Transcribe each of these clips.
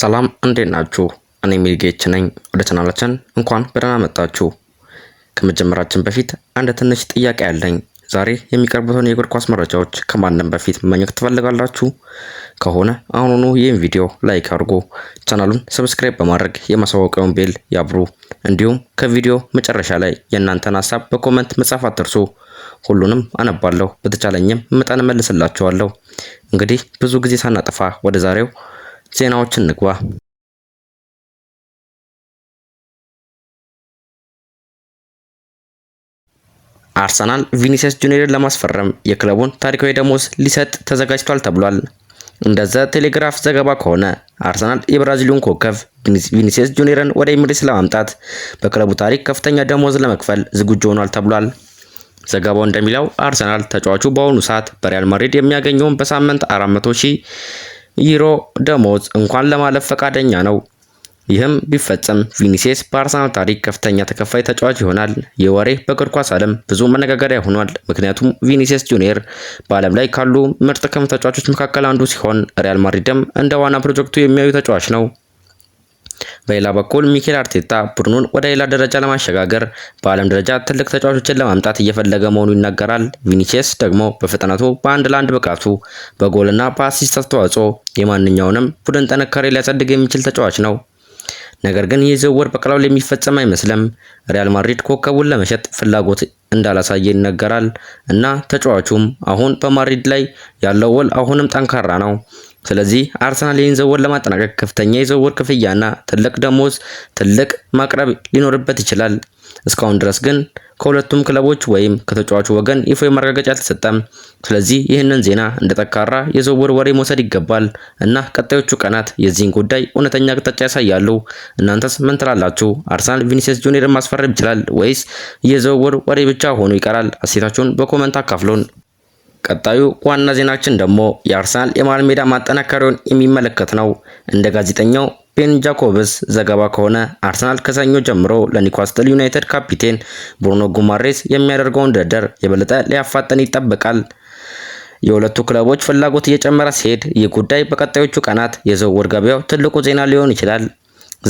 ሰላም እንዴት ናችሁ? እኔ ሚልጌች ነኝ። ወደ ቻናላችን እንኳን በደህና መጣችሁ። ከመጀመራችን በፊት አንድ ትንሽ ጥያቄ አለኝ። ዛሬ የሚቀርቡትን የእግር ኳስ መረጃዎች ከማንም በፊት ማግኘት ትፈልጋላችሁ? ከሆነ አሁኑኑ ይህን ቪዲዮ ላይክ አድርጉ፣ ቻናሉን ሰብስክራይብ በማድረግ የማሳወቂያውን ቤል ያብሩ። እንዲሁም ከቪዲዮ መጨረሻ ላይ የእናንተን ሀሳብ በኮሜንት መጻፍ አትርሱ። ሁሉንም አነባለሁ፣ በተቻለኝም መጠን መልስላችኋለሁ። እንግዲህ ብዙ ጊዜ ሳናጠፋ ወደ ዛሬው ዜናዎችን እንግባ። አርሰናል ቪኒሲየስ ጁኒየርን ለማስፈረም የክለቡን ታሪካዊ ደሞዝ ሊሰጥ ተዘጋጅቷል ተብሏል። እንደዛ ቴሌግራፍ ዘገባ ከሆነ አርሰናል የብራዚሉን ኮከብ ቪኒሲየስ ጁኒየርን ወደ ኤሚሬትስ ለማምጣት በክለቡ ታሪክ ከፍተኛ ደሞዝ ለመክፈል ዝግጁ ሆኗል ተብሏል። ዘገባው እንደሚለው አርሰናል ተጫዋቹ በአሁኑ ሰዓት በሪያል ማድሪድ የሚያገኘውን በሳምንት 400,000 ዩሮ ደሞዝ እንኳን ለማለፍ ፈቃደኛ ነው። ይህም ቢፈጸም ቪኒሲየስ በአርሰናል ታሪክ ከፍተኛ ተከፋይ ተጫዋች ይሆናል። ይህ ወሬ በእግር ኳስ ዓለም ብዙ መነጋገሪያ ሆኗል። ምክንያቱም ቪኒሲየስ ጁኒየር በዓለም ላይ ካሉ ምርጥ ክንፍ ተጫዋቾች መካከል አንዱ ሲሆን ሪያል ማድሪድም እንደ ዋና ፕሮጀክቱ የሚያዩ ተጫዋች ነው። በሌላ በኩል ሚኬል አርቴታ ቡድኑን ወደ ሌላ ደረጃ ለማሸጋገር በዓለም ደረጃ ትልቅ ተጫዋቾችን ለማምጣት እየፈለገ መሆኑ ይናገራል። ቪኒሲየስ ደግሞ በፍጥነቱ፣ በአንድ ለአንድ ብቃቱ፣ በጎልና በአሲስት አስተዋጽኦ የማንኛውንም ቡድን ጥንካሬ ሊያጸድቅ የሚችል ተጫዋች ነው። ነገር ግን ይህ ዝውውር በቀላሉ የሚፈጸም አይመስልም። ሪያል ማድሪድ ኮከቡን ለመሸጥ ፍላጎት እንዳላሳየ ይነገራል እና ተጫዋቹም አሁን በማድሪድ ላይ ያለው ውል አሁንም ጠንካራ ነው። ስለዚህ አርሰናል ይህን ዝውውር ለማጠናቀቅ ከፍተኛ የዝውውር ክፍያና ትልቅ ደሞዝ ማቅረብ ሊኖርበት ይችላል። እስካሁን ድረስ ግን ከሁለቱም ክለቦች ወይም ከተጫዋቹ ወገን ይፋዊ ማረጋገጫ አልተሰጠም። ስለዚህ ይህንን ዜና እንደ ጠንካራ የዝውውር ወሬ መውሰድ ይገባል እና ቀጣዮቹ ቀናት የዚህን ጉዳይ እውነተኛ አቅጣጫ ያሳያሉ። እናንተስ ምን ትላላችሁ? አርሰናል ቪኒሲየስ ጁኒየርን ማስፈረም ይችላል ወይስ የዝውውር ወሬ ብቻ ሆኖ ይቀራል? አስተያየታችሁን በኮሜንት አካፍሉን። ቀጣዩ ዋና ዜናችን ደግሞ የአርሰናል የመሃል ሜዳ ማጠናከሪያውን የሚመለከት ነው። እንደ ጋዜጠኛው ቤን ጃኮብስ ዘገባ ከሆነ አርሰናል ከሰኞ ጀምሮ ለኒውካስትል ዩናይትድ ካፒቴን ብሩኖ ጉማሬስ የሚያደርገውን ድርድር የበለጠ ሊያፋጥን ይጠበቃል። የሁለቱ ክለቦች ፍላጎት እየጨመረ ሲሄድ ይህ ጉዳይ በቀጣዮቹ ቀናት የዝውውር ገበያው ትልቁ ዜና ሊሆን ይችላል።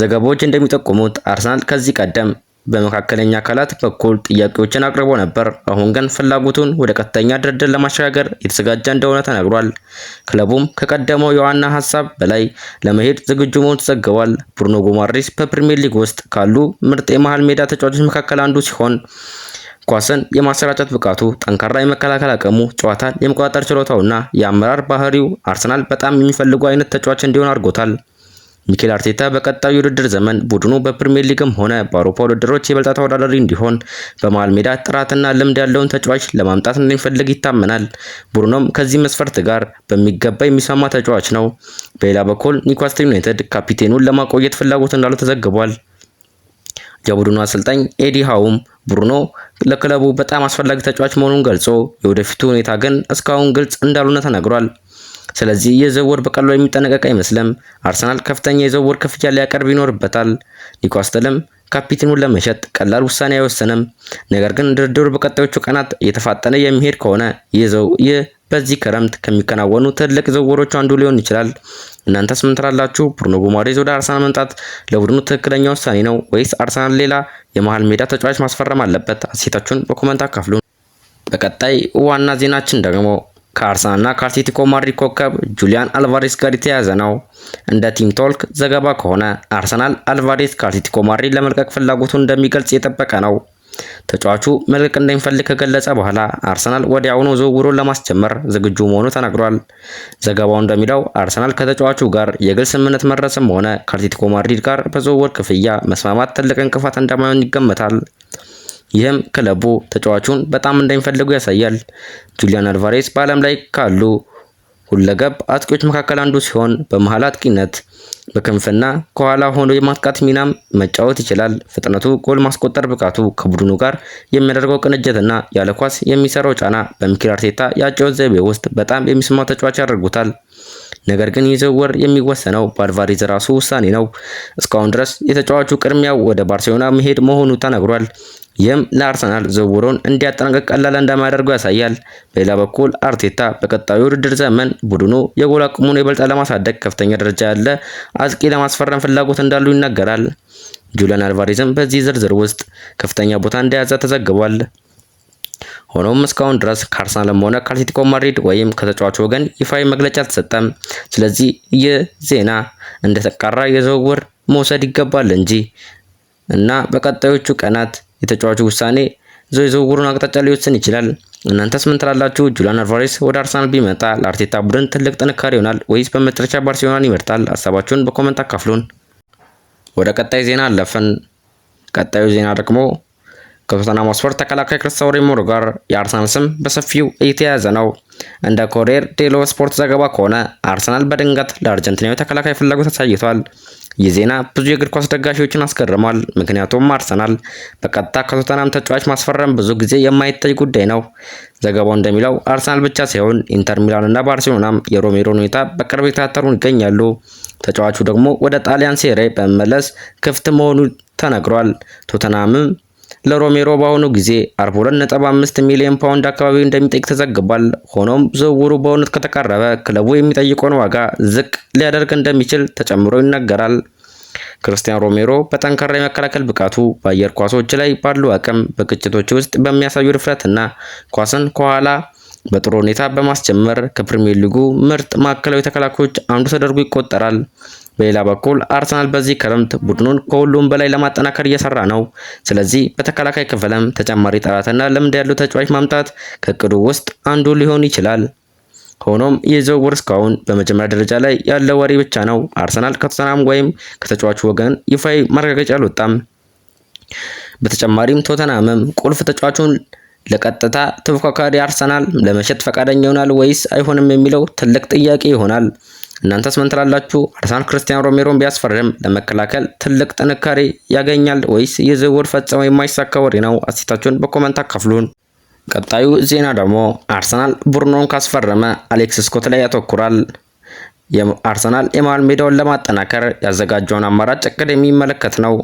ዘገባዎች እንደሚጠቁሙት አርሰናል ከዚህ ቀደም በመካከለኛ አካላት በኩል ጥያቄዎችን አቅርቦ ነበር። አሁን ግን ፍላጎቱን ወደ ቀጥተኛ ድርድር ለማሸጋገር የተዘጋጀ እንደሆነ ተነግሯል። ክለቡም ከቀደመው የዋና ሀሳብ በላይ ለመሄድ ዝግጁ መሆኑ ተዘግቧል። ብሩኖ ጉማሬስ በፕሪሚየር ሊግ ውስጥ ካሉ ምርጥ የመሃል ሜዳ ተጫዋቾች መካከል አንዱ ሲሆን ኳስን የማሰራጨት ብቃቱ፣ ጠንካራ የመከላከል አቅሙ፣ ጨዋታን የመቆጣጠር ችሎታውና የአመራር ባህሪው አርሰናል በጣም የሚፈልጉ አይነት ተጫዋች እንዲሆን አድርጎታል። ሚኬል አርቴታ በቀጣዩ የውድድር ዘመን ቡድኑ በፕሪሚየር ሊግም ሆነ በአውሮፓ ውድድሮች የበለጠ ተወዳዳሪ እንዲሆን በመሃል ሜዳ ጥራትና ልምድ ያለውን ተጫዋች ለማምጣት እንደሚፈልግ ይታመናል። ቡድኑም ከዚህ መስፈርት ጋር በሚገባ የሚስማማ ተጫዋች ነው። በሌላ በኩል ኒውካስትል ዩናይትድ ካፒቴኑን ለማቆየት ፍላጎት እንዳለው ተዘግቧል። የቡድኑ አሰልጣኝ ኤዲ ሃውም ብሩኖ ለክለቡ በጣም አስፈላጊ ተጫዋች መሆኑን ገልጾ የወደፊቱ ሁኔታ ግን እስካሁን ግልጽ እንዳልሆነ ተነግሯል። ስለዚህ የዝውውር በቀላሉ የሚጠናቀቅ አይመስልም። አርሰናል ከፍተኛ የዝውውር ክፍያ ሊያቀርብ ይኖርበታል። ኒውካስትልም ካፒቴኑን ለመሸጥ ቀላል ውሳኔ አይወስንም። ነገር ግን ድርድሩ በቀጣዮቹ ቀናት እየተፋጠነ የሚሄድ ከሆነ ይህ በዚህ ክረምት ከሚከናወኑ ትልቅ ዝውውሮች አንዱ ሊሆን ይችላል። እናንተስ ምን ትላላችሁ? ብሩኖ ጉማሬዝ ወደ አርሰናል መምጣት ለቡድኑ ትክክለኛ ውሳኔ ነው ወይስ አርሰናል ሌላ የመሃል ሜዳ ተጫዋች ማስፈረም አለበት? አስተያየታችሁን በኮሜንት አካፍሉ። በቀጣይ ዋና ዜናችን ደግሞ ከአርሰናልና ከአትሌቲኮ ማድሪድ ኮከብ ጁሊያን አልቫሬስ ጋር የተያያዘ ነው። እንደ ቲም ቶልክ ዘገባ ከሆነ አርሰናል አልቫሬስ ከአትሌቲኮ ማድሪድ ለመልቀቅ ፍላጎቱን እንደሚገልጽ የጠበቀ ነው። ተጫዋቹ መልቀቅ እንደሚፈልግ ከገለጸ በኋላ አርሰናል ወዲያውኑ ዝውውሩን ለማስጀመር ዝግጁ መሆኑ ተነግሯል። ዘገባው እንደሚለው አርሰናል ከተጫዋቹ ጋር የግል ስምምነት መድረስም ሆነ ከአትሌቲኮ ማድሪድ ጋር በዝውውር ክፍያ መስማማት ትልቅ እንቅፋት እንደማይሆን ይገመታል። ይህም ክለቡ ተጫዋቹን በጣም እንደሚፈልጉ ያሳያል። ጁሊያን አልቫሬስ በዓለም ላይ ካሉ ሁለገብ አጥቂዎች መካከል አንዱ ሲሆን በመሃል አጥቂነት፣ በክንፍና ከኋላ ሆኖ የማጥቃት ሚናም መጫወት ይችላል። ፍጥነቱ፣ ጎል ማስቆጠር ብቃቱ፣ ከቡድኑ ጋር የሚያደርገው ቅንጅትና ያለ ኳስ የሚሰራው ጫና በሚኬል አርቴታ የአጨዋወት ዘይቤ ውስጥ በጣም የሚስማማ ተጫዋች ያደርጉታል። ነገር ግን ይህ ዝውውር የሚወሰነው በአልቫሬዝ ራሱ ውሳኔ ነው። እስካሁን ድረስ የተጫዋቹ ቅድሚያው ወደ ባርሴሎና መሄድ መሆኑ ተነግሯል። ይህም ለአርሰናል ዝውውሩን እንዲያጠናቅቅ ቀላል እንደማያደርገው ያሳያል። በሌላ በኩል አርቴታ በቀጣዩ ውድድር ዘመን ቡድኑ የጎል አቅሙን የበለጠ ለማሳደግ ከፍተኛ ደረጃ ያለ አጥቂ ለማስፈረም ፍላጎት እንዳሉ ይናገራል። ጁሊያን አልቫሬዝም በዚህ ዝርዝር ውስጥ ከፍተኛ ቦታ እንደያዘ ተዘግቧል። ሆኖም እስካሁን ድረስ ከአርሰናልም ሆነ ከአትሌቲኮ ማድሪድ ወይም ከተጫዋቹ ወገን ይፋዊ መግለጫ አልተሰጠም። ስለዚህ ይህ ዜና እንደተቃራ የዝውውር መውሰድ ይገባል እንጂ እና በቀጣዮቹ ቀናት የተጫዋቹ ውሳኔ የዝውውሩን አቅጣጫ ሊወስን ይችላል። እናንተስ ምን ትላላችሁ? ጁሊያን አልቫሬዝ ወደ አርሰናል ቢመጣ ለአርቴታ ቡድን ትልቅ ጥንካሬ ይሆናል ወይስ በመጨረሻ ባርሴሎናን ይመርጣል? ሀሳባችሁን በኮሜንት አካፍሉን። ወደ ቀጣይ ዜና አለፍን። ቀጣዩ ዜና ደግሞ ከቶተንሃም ሆትስፐር ተከላካይ ክርስቲያን ሮሜሮ ጋር የአርሰናል ስም በሰፊው እየተያያዘ ነው። እንደ ኮሪየር ዴሎ ስፖርት ዘገባ ከሆነ አርሰናል በድንገት ለአርጀንቲናዊ ተከላካይ ፍላጎት አሳይቷል። ይህ ዜና ብዙ የእግር ኳስ ደጋፊዎችን አስገርሟል። ምክንያቱም አርሰናል በቀጥታ ከቶተንሃም ተጫዋች ማስፈረም ብዙ ጊዜ የማይታይ ጉዳይ ነው። ዘገባው እንደሚለው አርሰናል ብቻ ሳይሆን ኢንተር ሚላን እና ባርሴሎናም የሮሜሮን ሁኔታ በቅርብ የተከታተሉ ይገኛሉ። ተጫዋቹ ደግሞ ወደ ጣሊያን ሴሪ በመመለስ ክፍት መሆኑ ተነግሯል። ቶተንሃምም ለሮሜሮ በአሁኑ ጊዜ 42.5 ሚሊዮን ፓውንድ አካባቢ እንደሚጠይቅ ተዘግቧል። ሆኖም ዝውውሩ በእውነት ከተቃረበ ክለቡ የሚጠይቀውን ዋጋ ዝቅ ሊያደርግ እንደሚችል ተጨምሮ ይነገራል። ክርስቲያን ሮሜሮ በጠንካራ የመከላከል ብቃቱ፣ በአየር ኳሶች ላይ ባለው አቅም፣ በግጭቶች ውስጥ በሚያሳዩ ድፍረትና ኳስን ከኋላ በጥሩ ሁኔታ በማስጀመር ከፕሪሚየር ሊጉ ምርጥ ማዕከላዊ ተከላካዮች አንዱ ተደርጎ ይቆጠራል። በሌላ በኩል አርሰናል በዚህ ክረምት ቡድኑን ከሁሉም በላይ ለማጠናከር እየሰራ ነው። ስለዚህ በተከላካይ ክፍልም ተጨማሪ ጥራትና ልምድ ያለው ተጫዋች ማምጣት ከእቅዱ ውስጥ አንዱ ሊሆን ይችላል። ሆኖም ይህ ዝውውር እስካሁን በመጀመሪያ ደረጃ ላይ ያለ ወሬ ብቻ ነው። አርሰናል ከቶተንሃም ወይም ከተጫዋቹ ወገን ይፋዊ ማረጋገጫ አልወጣም። በተጨማሪም ቶተንሃምም ቁልፍ ተጫዋቹን ለቀጥታ ተፎካካሪ አርሰናል ለመሸጥ ፈቃደኛ ይሆናል ወይስ አይሆንም የሚለው ትልቅ ጥያቄ ይሆናል። እናንተስ ምን ትላላችሁ? አርሰናል ክርስቲያን ሮሜሮን ቢያስፈርም ለመከላከል ትልቅ ጥንካሬ ያገኛል ወይስ የዝውውር ፈጽሞ የማይሳካ ወሬ ነው? አስተያየታችሁን በኮሜንት አካፍሉን። ቀጣዩ ዜና ደግሞ አርሰናል ቡርኖን ካስፈረመ አሌክስ ስኮት ላይ ያተኩራል። አርሰናል የመሃል ሜዳውን ለማጠናከር ያዘጋጀውን አማራጭ እቅድ የሚመለከት ነው።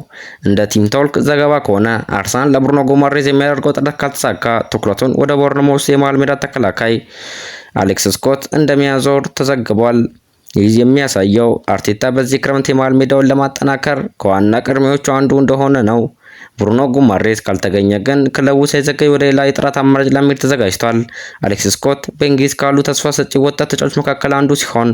እንደ ቲም ቶክ ዘገባ ከሆነ አርሰናል ለብሩኖ ጉማሬዝ የሚያደርገው ጥረት ካልተሳካ ትኩረቱን ወደ ቦርንሞስ የመሃል ሜዳ ተከላካይ አሌክስ ስኮት እንደሚያዞር ተዘግቧል። ይህ የሚያሳየው አርቴታ በዚህ ክረምት የመሃል ሜዳውን ለማጠናከር ከዋና ቅድሚያዎቹ አንዱ እንደሆነ ነው። ብሩኖ ጉማሬዝ ካልተገኘ ግን ክለቡ ሳይዘገይ ወደ ሌላ የጥራት አማራጭ ለመሄድ ተዘጋጅቷል። አሌክስ ስኮት በእንግሊዝ ካሉ ተስፋ ሰጪ ወጣት ተጫዋቾች መካከል አንዱ ሲሆን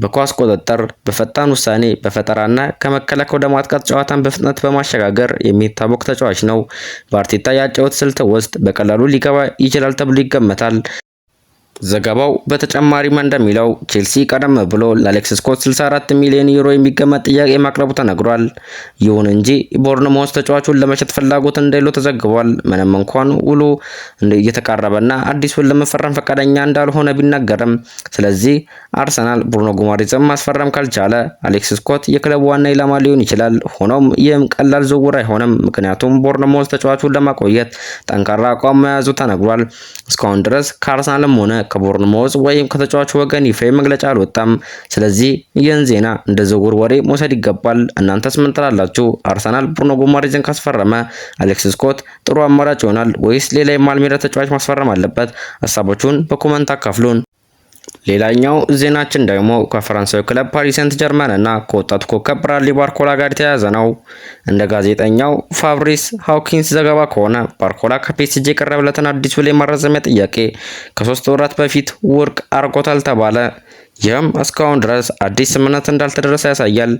በኳስ ቁጥጥር፣ በፈጣን ውሳኔ፣ በፈጠራና ከመከላከል ወደ ማጥቃት ጨዋታን በፍጥነት በማሸጋገር የሚታወቅ ተጫዋች ነው። በአርቴታ የአጨዋወት ስልት ውስጥ በቀላሉ ሊገባ ይችላል ተብሎ ይገመታል። ዘገባው በተጨማሪም እንደሚለው ቼልሲ ቀደም ብሎ ለአሌክስ ስኮት 64 ሚሊዮን ዩሮ የሚገመት ጥያቄ ማቅረቡ ተነግሯል። ይሁን እንጂ ቦርንሞስ ተጫዋቹን ለመሸጥ ፍላጎት እንደሌለው ተዘግቧል። ምንም እንኳን ውሉ እየተቃረበና አዲሱን ለመፈረም ፈቃደኛ እንዳልሆነ ቢናገርም፣ ስለዚህ አርሰናል ብሩኖ ጉማሬዝን ማስፈረም ካልቻለ አሌክስ ስኮት የክለቡ ዋና ኢላማ ሊሆን ይችላል። ሆኖም ይህም ቀላል ዝውውር አይሆንም፣ ምክንያቱም ቦርንሞስ ተጫዋቹን ለማቆየት ጠንካራ አቋም መያዙ ተነግሯል። እስካሁን ድረስ ከአርሰናልም ሆነ ከቦርንሞዝ ወይም ከተጫዋቹ ወገን ይፋ መግለጫ አልወጣም። ስለዚህ ይህን ዜና እንደ ዝውውር ወሬ መውሰድ ይገባል። እናንተስ ምን ትላላችሁ? አርሰናል ብሩኖ ጉማሬዝን ካስፈረመ አሌክስ ስኮት ጥሩ አማራጭ ይሆናል ወይስ ሌላ የመሃል ሜዳ ተጫዋች ማስፈረም አለበት? ሀሳባችሁን በኮሜንት አካፍሉን። ሌላኛው ዜናችን ደግሞ ከፈረንሳዊ ክለብ ፓሪስ ሴንት ጀርመን እና ከወጣቱ ኮከብ ብራድሊ ባርኮላ ጋር የተያያዘ ነው። እንደ ጋዜጠኛው ፋብሪስ ሃውኪንስ ዘገባ ከሆነ ባርኮላ ከፒኤስጂ የቀረበለትን አዲስ ውል የማራዘሚያ ጥያቄ ከ3 ወራት በፊት ውድቅ አድርጎታል ተባለ። ይህም እስካሁን ድረስ አዲስ ስምምነት እንዳልተደረሰ ያሳያል።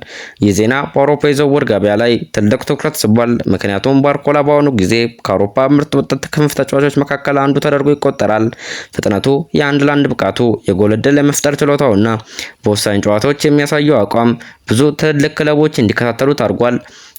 ይህ ዜና በአውሮፓ የዝውውር ገበያ ላይ ትልቅ ትኩረት ስቧል። ምክንያቱም ባርኮላ በአሁኑ ጊዜ ከአውሮፓ ምርጥ ወጣት ክንፍ ተጫዋቾች መካከል አንዱ ተደርጎ ይቆጠራል። ፍጥነቱ፣ የአንድ ለአንድ ብቃቱ፣ የጎል ዕድል የመፍጠር ችሎታውና በወሳኝ ጨዋታዎች የሚያሳየው አቋም ብዙ ትልቅ ክለቦች እንዲከታተሉት አድርጓል።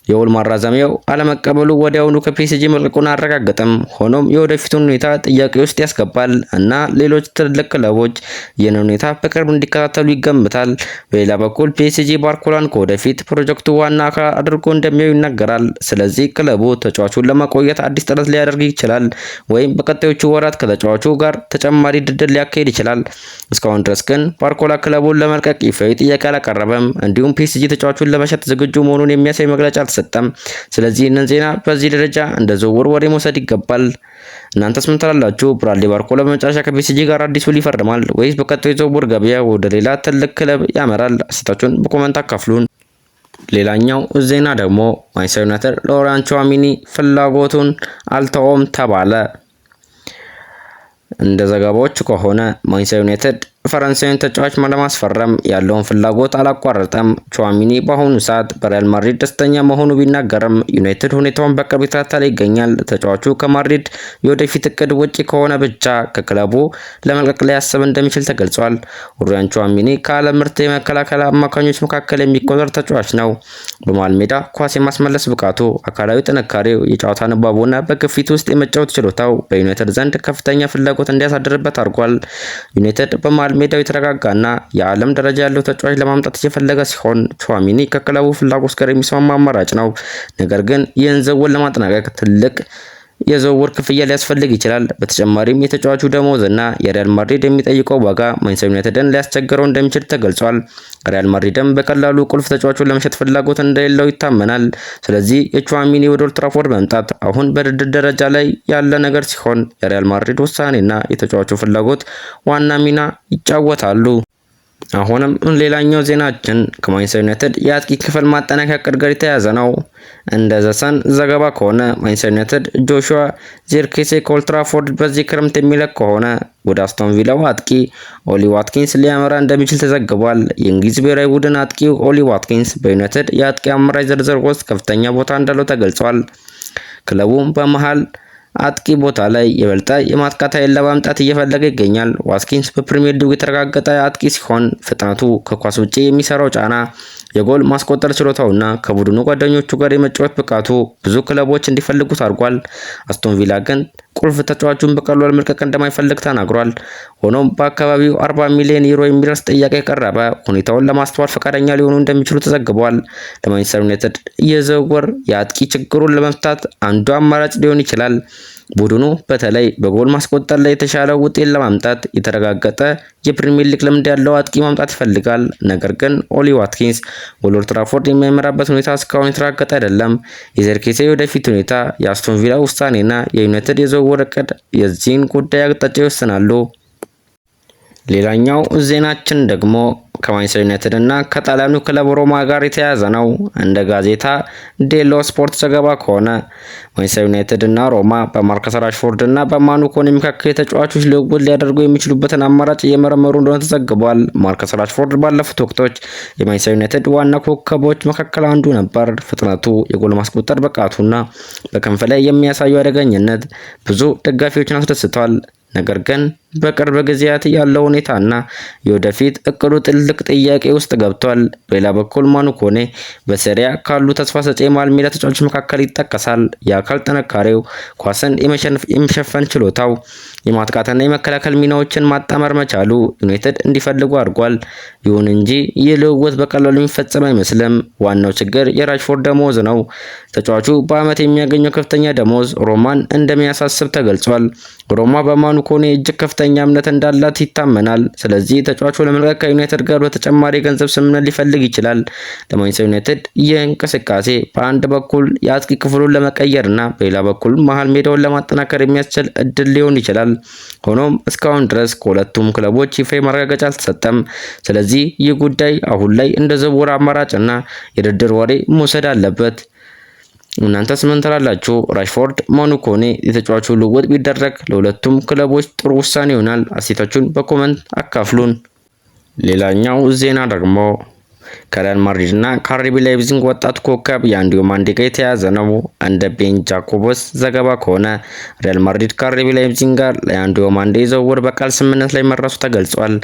የውል ማራዘሚያው አለመቀበሉ ወዲያውኑ ከፒኤስጂ መልቀቁን አረጋገጠም። ሆኖም የወደፊቱን ሁኔታ ጥያቄ ውስጥ ያስገባል እና ሌሎች ትልቅ ክለቦች ይህን ሁኔታ በቅርብ እንዲከታተሉ ይገምታል። በሌላ በኩል ፒኤስጂ ባርኮላን ከወደፊት ፕሮጀክቱ ዋና አካል አድርጎ እንደሚያዩ ይነገራል። ስለዚህ ክለቡ ተጫዋቹን ለማቆየት አዲስ ጥረት ሊያደርግ ይችላል ወይም በቀጣዮቹ ወራት ከተጫዋቹ ጋር ተጨማሪ ድርድር ሊያካሂድ ይችላል። እስካሁን ድረስ ግን ባርኮላ ክለቡን ለመልቀቅ ይፋዊ ጥያቄ አላቀረበም። እንዲሁም ፒኤስጂ ተጫዋቹን ለመሸጥ ዝግጁ መሆኑን የሚያሳይ መግለጫ አልሰጠም። ስለዚህ እነዚህ ዜና በዚህ ደረጃ እንደ ዝውውር ወሬ መውሰድ ይገባል። እናንተስ ምን ትላላችሁ? ብራድሊ ባርኮላ በመጨረሻ ከፒኤስጂ ጋር አዲስ ውል ይፈርማል ወይስ በቀጣዩ የዝውውር ገበያ ወደ ሌላ ትልቅ ክለብ ያመራል? አስተያየታችሁን በኮሜንት አካፍሉን። ሌላኛው ዜና ደግሞ ማንቸስተር ዩናይትድ ሎሬን ቹዋሚኒ ፍላጎቱን አልተወም ተባለ። እንደ ዘገባዎች ከሆነ ማንቸስተር ዩናይትድ ፈረንሳዊን ተጫዋች ለማስፈረም ያለውን ፍላጎት አላቋረጠም። ቹዋሚኒ በአሁኑ ሰዓት በሪያል ማድሪድ ደስተኛ መሆኑ ቢናገርም ዩናይትድ ሁኔታውን በቅርብ ይከታተል ይገኛል። ተጫዋቹ ከማድሪድ የወደፊት እቅድ ውጪ ከሆነ ብቻ ከክለቡ ለመልቀቅ ሊያስብ እንደሚችል ተገልጿል። ሎሬን ቹዋሚኒ ከዓለም ምርጥ የመከላከል አማካኞች መካከል የሚቆጠር ተጫዋች ነው። በመሃል ሜዳ ኳስ የማስመለስ ብቃቱ፣ አካላዊ ጥንካሬው፣ የጨዋታ ንባቡና በግፊት ውስጥ የመጫወት ችሎታው በዩናይትድ ዘንድ ከፍተኛ ፍላጎት እንዲያሳድርበት አድርጓል። ዩናይትድ በመሃል ሜዳው የተረጋጋና የዓለም ደረጃ ያለው ተጫዋች ለማምጣት እየፈለገ ሲሆን ቹዋሚኒ ከክለቡ ፍላጎት ጋር የሚስማማ አማራጭ ነው። ነገር ግን ይህን ዝውውር ለማጠናቀቅ ትልቅ የዝውውር ክፍያ ሊያስፈልግ ይችላል። በተጨማሪም የተጫዋቹ ደሞዝ እና የሪያል ማድሪድ የሚጠይቀው ዋጋ ማንቸስተር ዩናይትድን ሊያስቸግረው እንደሚችል ተገልጿል። ሪያል ማድሪድም በቀላሉ ቁልፍ ተጫዋቹን ለመሸጥ ፍላጎት እንደሌለው ይታመናል። ስለዚህ የቹዋሚኒ ወደ ኦልድ ትራፎርድ መምጣት አሁን በድርድር ደረጃ ላይ ያለ ነገር ሲሆን የሪያል ማድሪድ ውሳኔና የተጫዋቹ ፍላጎት ዋና ሚና ይጫወታሉ። አሁንም ሌላኛው ዜናችን ከማንቸስተር ዩናይትድ የአጥቂ ክፍል ማጠናከሪያ እቅድ ጋር የተያያዘ ነው። እንደ ዘሰን ዘገባ ከሆነ ማንቸስተር ዩናይትድ ጆሹዋ ዚርክዜ ከኦልድ ትራፎርድ በዚህ ክረምት የሚለቅ ከሆነ ወደ አስቶን ቪላው አጥቂ ኦሊ ዋትኪንስ ሊያመራ እንደሚችል ተዘግቧል። የእንግሊዝ ብሔራዊ ቡድን አጥቂው ኦሊ ዋትኪንስ በዩናይትድ የአጥቂ አማራጭ ዝርዝር ውስጥ ከፍተኛ ቦታ እንዳለው ተገልጿል። ክለቡም በመሃል አጥቂ ቦታ ላይ የበለጠ የማጥቃት ኃይል ለማምጣት እየፈለገ ይገኛል። ዋትኪንስ በፕሪሚየር ሊግ የተረጋገጠ አጥቂ ሲሆን ፍጥነቱ፣ ከኳስ ውጪ የሚሰራው ጫና፣ የጎል ማስቆጠር ችሎታውና ከቡድኑ ጓደኞቹ ጋር የመጫወት ብቃቱ ብዙ ክለቦች እንዲፈልጉት አድርጓል። አስቶን ቪላ ግን ቁልፍ ተጫዋቹን በቀላሉ መልቀቅ እንደማይፈልግ ተናግሯል። ሆኖም በአካባቢው 40 ሚሊዮን ዩሮ የሚደርስ ጥያቄ ቀረበ። ሁኔታውን ለማስተዋል ፈቃደኛ ሊሆኑ እንደሚችሉ ተዘግቧል። ለማንቸስተር ዩናይትድ የዝውውር የአጥቂ ችግሩን ለመፍታት አንዱ አማራጭ ሊሆን ይችላል። ቡድኑ በተለይ በጎል ማስቆጠር ላይ የተሻለ ውጤት ለማምጣት የተረጋገጠ የፕሪሚየር ሊግ ልምድ ያለው አጥቂ ማምጣት ይፈልጋል። ነገር ግን ኦሊ ዋትኪንስ ወደ ኦልድ ትራፎርድ የሚያመራበት ሁኔታ እስካሁን የተረጋገጠ አይደለም። የዘርክዜ ወደፊት ሁኔታ፣ የአስቶን ቪላ ውሳኔና የዩናይትድ የዝውውር እቅድ የዚህን ጉዳይ አቅጣጫ ይወስናሉ። ሌላኛው ዜናችን ደግሞ ከማንቸስተር ዩናይትድ እና ከጣሊያኑ ክለብ ሮማ ጋር የተያያዘ ነው። እንደ ጋዜጣ ዴሎ ስፖርት ዘገባ ከሆነ ማንቸስተር ዩናይትድ እና ሮማ በማርከስ ራሽፎርድ እና በማኑ ኮኔ መካከል የተጫዋቾች ልውውጥ ሊያደርጉ የሚችሉበትን አማራጭ እየመረመሩ እንደሆነ ተዘግቧል። ማርከስ ራሽፎርድ ባለፉት ወቅቶች የማንቸስተር ዩናይትድ ዋና ኮከቦች መካከል አንዱ ነበር። ፍጥነቱ፣ የጎል ማስቆጠር ብቃቱና በክንፍ ላይ የሚያሳየው አደገኝነት ብዙ ደጋፊዎችን አስደስቷል። ነገር ግን በቅርብ ጊዜያት ያለው ሁኔታና የወደፊት እቅዱ ትልቅ ጥያቄ ውስጥ ገብቷል። በሌላ በኩል ማኑ ኮኔ በሴሪያ ካሉ ተስፋ ሰጪ የመሃል ሜዳ ተጫዋቾች መካከል ይጠቀሳል። የአካል ጥንካሬው፣ ኳስን የመሸፈን ችሎታው፣ የማጥቃትና የመከላከል ሚናዎችን ማጣመር መቻሉ ዩናይትድ እንዲፈልጉ አድርጓል። ይሁን እንጂ ይህ ልውውጥ በቀላሉ የሚፈጸም አይመስልም። ዋናው ችግር የራሽፎርድ ደሞዝ ነው። ተጫዋቹ በዓመት የሚያገኘው ከፍተኛ ደሞዝ ሮማን እንደሚያሳስብ ተገልጿል። ሮማ በማኑ ኮኔ እጅግ ከፍተኛ እምነት እንዳላት ይታመናል። ስለዚህ ተጫዋቹ ለመልቀቅ ከዩናይትድ ጋር በተጨማሪ የገንዘብ ስምምነት ሊፈልግ ይችላል። ለማንቸስተር ዩናይትድ ይህ እንቅስቃሴ በአንድ በኩል የአጥቂ ክፍሉን ለመቀየርና በሌላ በኩል መሃል ሜዳውን ለማጠናከር የሚያስችል እድል ሊሆን ይችላል። ሆኖም እስካሁን ድረስ ከሁለቱም ክለቦች ይፋ ማረጋገጫ አልተሰጠም። ስለዚህ ይህ ጉዳይ አሁን ላይ እንደ ዝውውር አማራጭና የድርድር ወሬ መውሰድ አለበት። እናንተስ ምን ትላላችሁ? ራሽፎርድ፣ ማኑ ኮኔ የተጫዋቹ ልውውጥ ቢደረግ ለሁለቱም ክለቦች ጥሩ ውሳኔ ይሆናል? አስተያየታችሁን በኮሜንት አካፍሉን። ሌላኛው ዜና ደግሞ ከሪያል ማድሪድ እና ከአርቢ ላይፕዚግ ወጣት ኮከብ የአንዲዮ ማንዴ ጋር የተያያዘ ነው። እንደ ቤን ጃኮብስ ዘገባ ከሆነ ሪያል ማድሪድ ከአርቢ ላይፕዚግ ጋር የአንዲዮ ማንዴ ዝውውር በቃል ስምምነት ላይ መድረሱ ተገልጿል።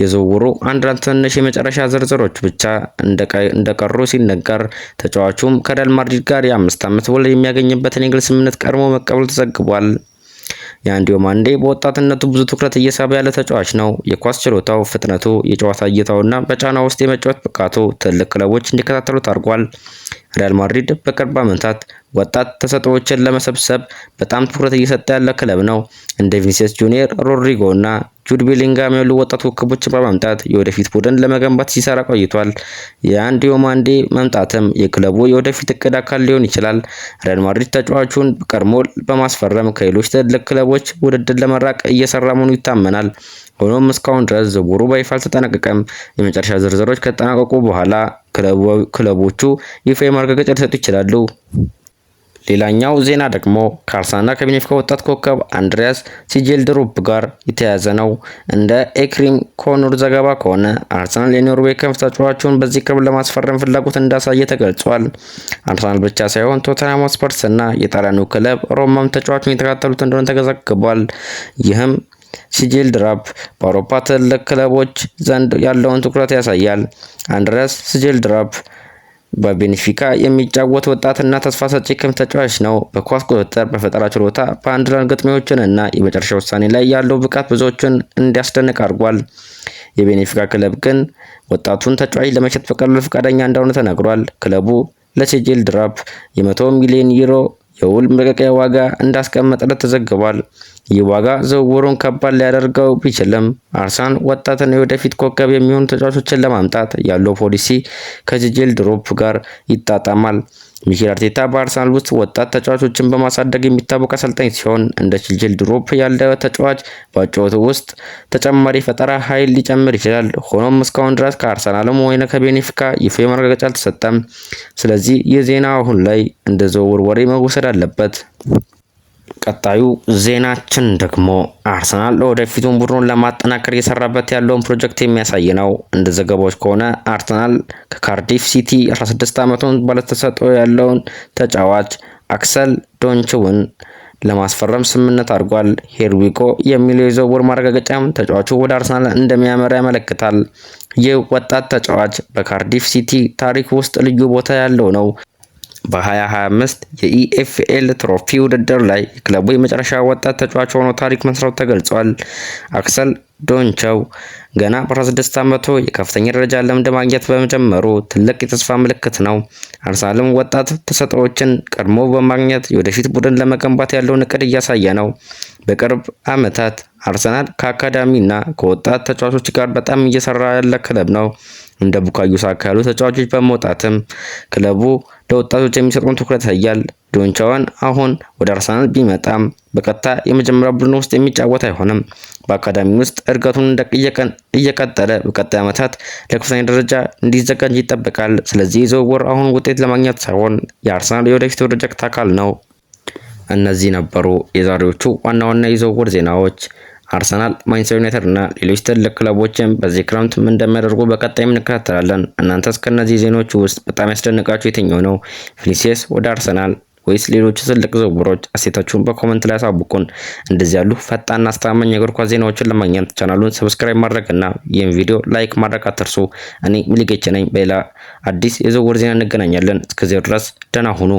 የዝውውሩ አንዳንድ ትንሽ የመጨረሻ ዝርዝሮች ብቻ እንደቀሩ ሲነገር፣ ተጫዋቹም ከሪያል ማድሪድ ጋር የ5 ዓመት ውል የሚያገኝበትን የግል ስምምነት ቀድሞ መቀበሉ ተዘግቧል። የአንዲዮ ማንዴ በወጣትነቱ ብዙ ትኩረት እየሳበ ያለ ተጫዋች ነው። የኳስ ችሎታው፣ ፍጥነቱ፣ የጨዋታ እይታውና በጫና ውስጥ የመጫወት ብቃቱ ትልቅ ክለቦች እንዲከታተሉት አድርጓል። ሪያል ማድሪድ በቅርብ ዓመታት ወጣት ተሰጥኦዎችን ለመሰብሰብ በጣም ትኩረት እየሰጠ ያለ ክለብ ነው። እንደ ቪኒሲየስ ጁኒየር፣ ሮድሪጎ እና ጁድ ቤሊንጋም ያሉ ወጣት ኮከቦችን በማምጣት የወደፊት ቡድን ለመገንባት ሲሰራ ቆይቷል። የዲዮማንዴ መምጣትም የክለቡ የወደፊት እቅድ አካል ሊሆን ይችላል። ሪያል ማድሪድ ተጫዋቹን ቀድሞ በማስፈረም ከሌሎች ትልቅ ክለቦች ውድድር ለመራቅ እየሰራ መሆኑ ይታመናል። ሆኖም እስካሁን ድረስ ዝውውሩ በይፋ አልተጠናቀቀም። የመጨረሻ ዝርዝሮች ከተጠናቀቁ በኋላ ክለቦቹ ይፋ ማረጋገጫ ሊሰጡ ይችላሉ። ሌላኛው ዜና ደግሞ ከአርሰናልና ከቤኔፊካ ወጣት ኮከብ አንድሪያስ ሲጀልድሩፕ ጋር የተያያዘ ነው። እንደ ኤክሪም ኮኑር ዘገባ ከሆነ አርሰናል የኖርዌይ ክንፍ ተጫዋቹን በዚህ ክለብ ለማስፈረም ፍላጎት እንዳሳየ ተገልጿል። አርሰናል ብቻ ሳይሆን ቶተንሃም ሆትስፐርስ እና የጣሊያኑ ክለብ ሮማም ተጫዋቹን የተከታተሉት እንደሆነ ተዘግቧል። ይህም ሲጀልድራፕ በአውሮፓ ትልቅ ክለቦች ዘንድ ያለውን ትኩረት ያሳያል። አንድሪያስ ሲጀልድራፕ በቤኔፊካ የሚጫወት ወጣትና ተስፋ ሰጪ ክንፍ ተጫዋች ነው። በኳስ ቁጥጥር፣ በፈጠራ ችሎታ፣ በአንድ ለአንድ ግጥሚያዎችን እና የመጨረሻ ውሳኔ ላይ ያለው ብቃት ብዙዎችን እንዲያስደንቅ አድርጓል። የቤኔፊካ ክለብ ግን ወጣቱን ተጫዋች ለመሸጥ በቀላሉ ፈቃደኛ እንደሆነ ተነግሯል። ክለቡ ለሲጀልድራፕ የ100 ሚሊዮን ዩሮ የውል መልቀቂያ ዋጋ እንዳስቀመጠለት ተዘግቧል። ይህ ዋጋ ዝውውሩን ከባድ ሊያደርገው ቢችልም አርሰናል ወጣትን የወደፊት ኮከብ የሚሆኑ ተጫዋቾችን ለማምጣት ያለው ፖሊሲ ከሲጀልድሩፕ ጋር ይጣጣማል። ሚኬል አርቴታ በአርሰናል ውስጥ ወጣት ተጫዋቾችን በማሳደግ የሚታወቅ አሰልጣኝ ሲሆን እንደ ሲጀልድሩፕ ያለ ተጫዋች በጨዋታ ውስጥ ተጨማሪ ፈጠራ ኃይል ሊጨምር ይችላል። ሆኖም እስካሁን ድረስ ከአርሰናልም ሆነ ከቤኔፊካ ይፋ ማረጋገጫ አልተሰጠም። ስለዚህ ይህ ዜና አሁን ላይ እንደ ዝውውር ወሬ መወሰድ አለበት። ቀጣዩ ዜናችን ደግሞ አርሰናል ለወደፊቱን ቡድኑን ለማጠናከር እየሰራበት ያለውን ፕሮጀክት የሚያሳይ ነው። እንደ ዘገባዎች ከሆነ አርሰናል ከካርዲፍ ሲቲ 16 ዓመቱን ባለተሰጥኦ ያለውን ተጫዋች አክሰል ዶንችውን ለማስፈረም ስምምነት አድርጓል። ሄርዊጎ የሚለው የዝውውር ማረጋገጫም ተጫዋቹ ወደ አርሰናል እንደሚያመራ ያመለክታል። ይህ ወጣት ተጫዋች በካርዲፍ ሲቲ ታሪክ ውስጥ ልዩ ቦታ ያለው ነው። በ2025 የኢኤፍኤል ትሮፊ ውድድር ላይ የክለቡ የመጨረሻ ወጣት ተጫዋች ሆኖ ታሪክ መስራቱ ተገልጿል። አክሰል ዶንቸው ገና በ16 ዓመቱ የከፍተኛ ደረጃ ልምድ ማግኘት በመጀመሩ ትልቅ የተስፋ ምልክት ነው። አርሰናልም ወጣት ተሰጥኦዎችን ቀድሞ በማግኘት የወደፊት ቡድን ለመገንባት ያለውን እቅድ እያሳየ ነው። በቅርብ ዓመታት አርሰናል ከአካዳሚና ከወጣት ተጫዋቾች ጋር በጣም እየሰራ ያለ ክለብ ነው። እንደ ቡካዮ ሳካ ያሉ ተጫዋቾች በመውጣትም ክለቡ ለወጣቶች የሚሰጠውን ትኩረት ያሳያል። ዶንቻዋን አሁን ወደ አርሰናል ቢመጣም በቀጥታ የመጀመሪያ ቡድን ውስጥ የሚጫወት አይሆንም። በአካዳሚ ውስጥ እድገቱን እየቀጠለ በቀጣይ ዓመታት ለከፍተኛ ደረጃ እንዲዘጋጅ ይጠበቃል። ስለዚህ ዝውውር አሁን ውጤት ለማግኘት ሳይሆን የአርሰናል የወደፊት ፕሮጀክት አካል ነው። እነዚህ ነበሩ የዛሬዎቹ ዋና ዋና የዝውውር ዜናዎች። አርሰናል፣ ማንቸስተር ዩናይትድ እና ሌሎች ትልቅ ክለቦችም በዚህ ክረምት ምን እንደሚያደርጉ በቀጣይ እንከታተላለን። እናንተስ ከነዚህ ዜናዎች ውስጥ በጣም ያስደነቃችሁ የትኛው ነው? ቪኒሲየስ ወደ አርሰናል ወይስ ሌሎች ትልቅ ዝውውሮች? አስተያየታችሁን በኮሜንት ላይ አሳውቁን። እንደዚህ ያሉ ፈጣንና አስተማማኝ የእግር ኳስ ዜናዎችን ለማግኘት ቻናሉን ሰብስክራይብ ማድረግ እና ይህን ቪዲዮ ላይክ ማድረግ አትርሱ። እኔ ሚሊጌች ነኝ። በሌላ አዲስ የዝውውር ዜና እንገናኛለን። እስከዚያው ድረስ ደህና ሁኑ።